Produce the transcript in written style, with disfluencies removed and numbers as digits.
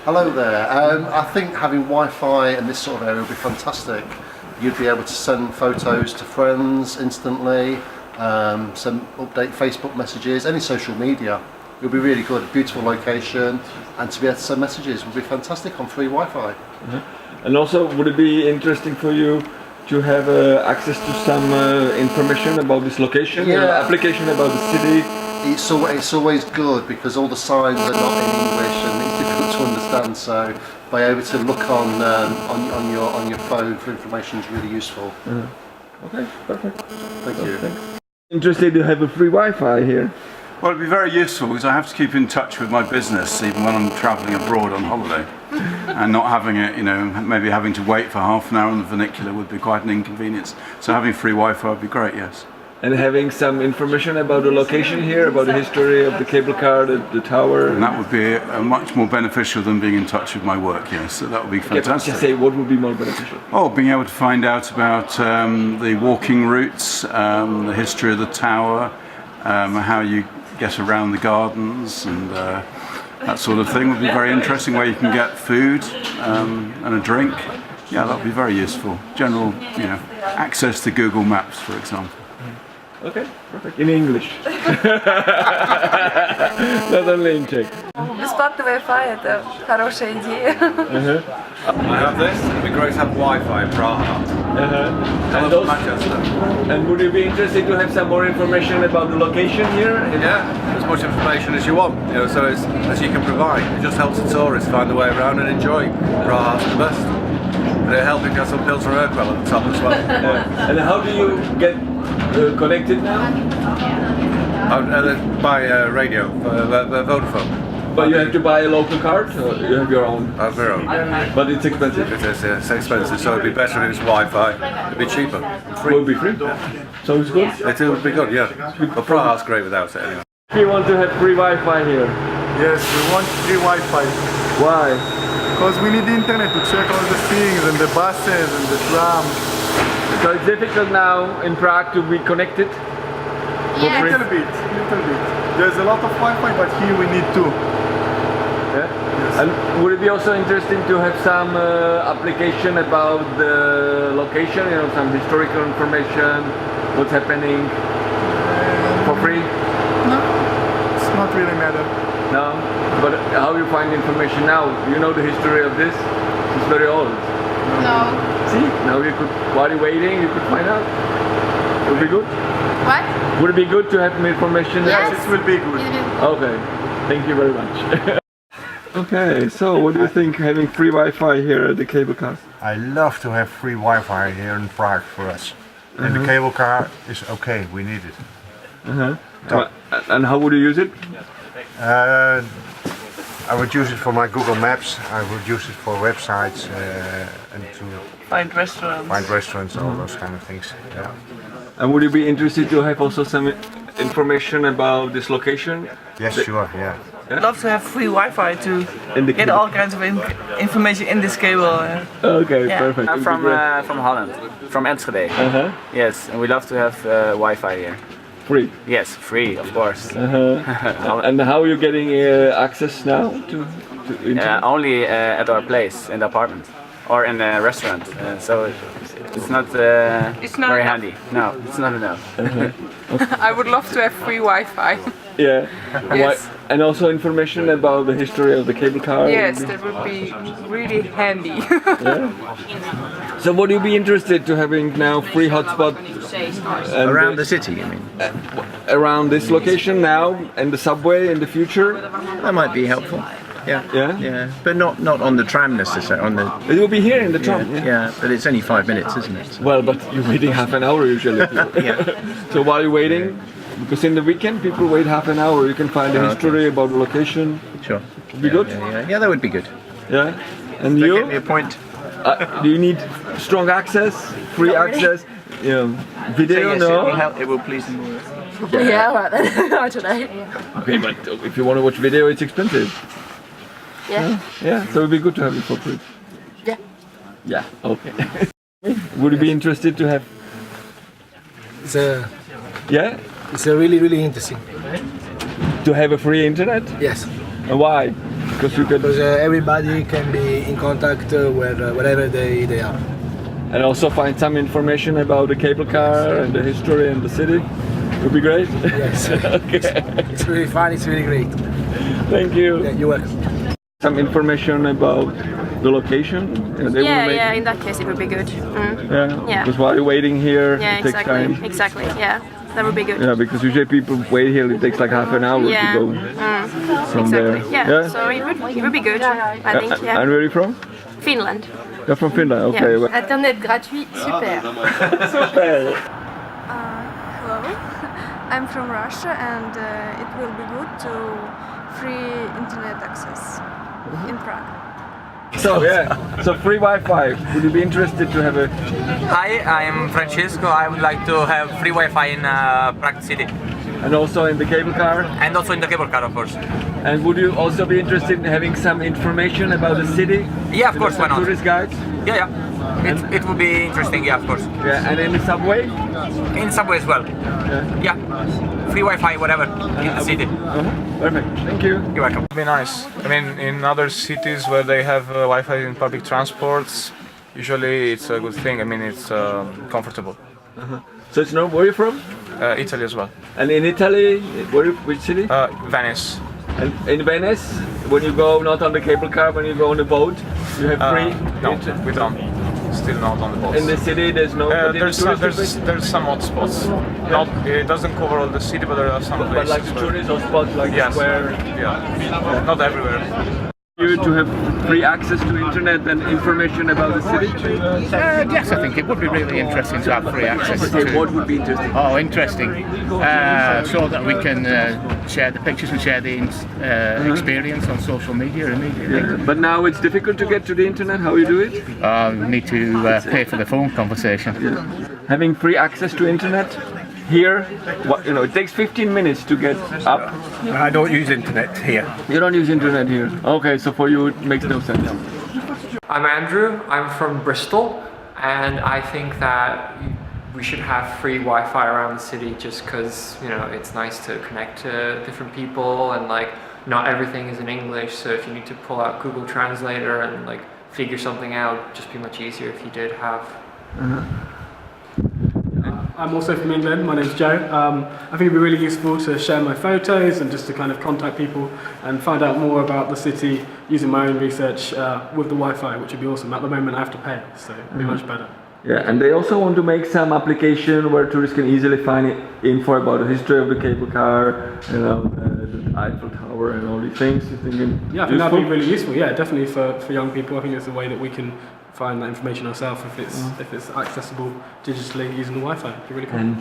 Hello there. I think having Wi-Fi in this sort of area would be fantastic. You'd be able to send photos to friends instantly, send update Facebook messages, any social media. It would be really good. A beautiful location, and to be able to send messages would be fantastic on free Wi-Fi. Mm-hmm. And also, would it be interesting for you to have access to some information about this location, application about the city? It's always good because all the signs are not in English and it's difficult to understand. So, by able to look on your phone for information is really useful. Mm-hmm. Okay, perfect. Thank you. Thanks. Interested to have a free Wi-Fi here? Well, it'd be very useful because I have to keep in touch with my business even when I'm travelling abroad on holiday, and not having it, maybe having to wait for half an hour on the vernacular would be quite an inconvenience. So having free Wi-Fi would be great, yes. And having some information about the location here, about the history of the cable car, the tower. And that would be much more beneficial than being in touch with my work, yes. So that would be fantastic. Just say what would be more beneficial? Oh, being able to find out about the walking routes, the history of the tower, how you get around the gardens, and that sort of thing would be very interesting. Where you can get food and a drink. Yeah, that would be very useful. General, access to Google Maps, for example. Okay, perfect. In English. Not only in Czech. Бесплатный Wi-Fi – это хорошая идея. I have this. It'd be great to have Wi-Fi in Praha. And, Manchester. And would you be interested to have some more information about the location here? Yeah, as much information as you want, so as you can provide. It just helps the tourists find their way around and enjoy Praha's the best. And it'll help if you have some Pilsner Urquell at the top as well. And how do you get connected now? By radio, Vodafone. But you have to buy a local card, or you have your own? I have my own. But it's expensive. It is, yeah, it's expensive, so it'd be better if it's Wi-Fi. It'd be cheaper. Free. Will be free? So it's good? It would be good, yeah. But Praha's great without it anyway. We want to have free Wi-Fi here. Yes, we want free Wi-Fi. Why? Because we need internet to check all the things and the buses and the trams. So it's difficult now in Prague to be connected? A little bit. There's a lot of Wi-Fi, but here we need two. Yeah? Yes. And would it be also interesting to have some application about the location, some historical information, what's happening for free? No, it's not really matter. No? But how you find information now? You know the history of this? It's very old. No. See? Now you could, while you're waiting, you could find out. It would be good? What? Would it be good to have information? Yes, it will be good. Okay, thank you very much. Okay, so what do you think having free Wi-Fi here at the cable car? I love to have free Wi-Fi here in Prague for us. And the cable car is okay, we need it. And how would you use it? I would use it for my Google Maps, I would use it for websites and to Find restaurants. all those kind of things. Yeah. And would you be interested to have also some information about this location? Yes, sure, yeah. I'd love to have free Wi-Fi to In the get cable. all kinds of information in this cable. Okay, Yeah. perfect. I'm from Holland, from Enschede. Yes, and we love to have Wi-Fi here. Free. Yes, free, of course. And how are you getting access now to internet? Only at our place, in the apartment, or in the restaurant. So it's not very enough. handy. No, it's not enough. I would love to have free Wi-Fi. Yeah. Yes. And also information about the history of the cable car? Yes, that would be really handy. So would you be interested to having now free hotspot Around the city, you mean? around this location now and the subway in the future? That might be helpful. Yeah. Yeah? Yeah, but not on the tram necessarily. On the It will be here in the tram. yeah, but it's only 5 minutes, isn't it? Well, but you're waiting half an hour usually. So while you're waiting, because in the weekend people wait half an hour, you can find the history about the location. Sure. Would be good? Yeah, that would be good. Yeah. And That you? give me a point. Do you need strong access, free access, video? Yes, No. it will please them. Yeah, right then. I don't know. Okay, but if you want to watch video, it's expensive. Yeah. Yeah, so it'd be good to have it for free. Yeah. Yeah. Okay. Would you be interested to have? It's a really interesting. To have a free internet? Yes. And why? Because you can, everybody can be in contact wherever they are. and also find some information about the cable car and the history and the city. Would be great. Yes. Okay. It's really fun, it's really great. Thank you. Yeah, you're welcome. Some information about the location. They will make, Yeah, in that case it would be good. Yeah. Because while you're waiting here, Yeah, it takes exactly. time. Exactly, yeah. That would be good. Yeah, because usually people wait here, it takes like half an hour Yeah. to go from there. Exactly. Yeah. So it would be good, I think. Yeah. And where are you from? Finland. You're from Finland, okay. Yeah. Well, Internet gratuit, super. super. Hello, I'm from Russia and it will be good to free internet access in Prague. So so free Wi-Fi. Would you be interested to have a? Hi, I'm Francesco. I would like to have free Wi-Fi in Prague City. And also in the cable car? And also in the cable car, of course. And would you also be interested in having some information about the city? Yeah, of course, why not? Tourist guides? Yeah. It would be interesting, yeah, of course. Yeah, and in the subway? In subway as well. Yeah. Free Wi-Fi, whatever, in the city. Perfect, thank you. You're welcome. It'd be nice. I mean, in other cities where they have Wi-Fi in public transports, usually it's a good thing. I mean, it's comfortable. So it's where are you from? Italy as well. And in Italy, which city? Venice. And in Venice, when you go not on the cable car, when you go on the boat, you have free? No, we don't. Still not on the boats. In the city, there's no. There's some hot spots. Not, it doesn't cover all the city, but there are some places. But like the tourist hotspots, like yes, square. Yeah, not everywhere. You to have free access to internet and information about the city? Yes, I think it would be really interesting to have free access to. What would be interesting? Oh, interesting. So that we can share the pictures and share the experience on social media immediately. Yeah. But now it's difficult to get to the internet. How you do it? We need to pay for the phone conversation. Yeah. Having free access to internet here, it takes 15 minutes to get up. I don't use internet here. You don't use internet here? Okay, so for you it makes no sense. I'm Andrew, I'm from Bristol, and I think that we should have free Wi-Fi around the city just because, it's nice to connect to different people and not everything is in English, so if you need to pull out Google Translator and figure something out, it'd just be much easier if you did have. I'm also from England, my name's Joe. I think it'd be really useful to share my photos and just to kind of contact people and find out more about the city using my own research with the Wi-Fi, which would be awesome. At the moment I have to pay, so it'd be much better. Yeah, and they also want to make some application where tourists can easily find info about the history of the cable car, the Eiffel Tower and all these things. You think yeah, I think that'd be really useful. Yeah, definitely for young people. I think it's a way that we can find that information ourselves if it's accessible digitally using the Wi-Fi. It'd be really cool. And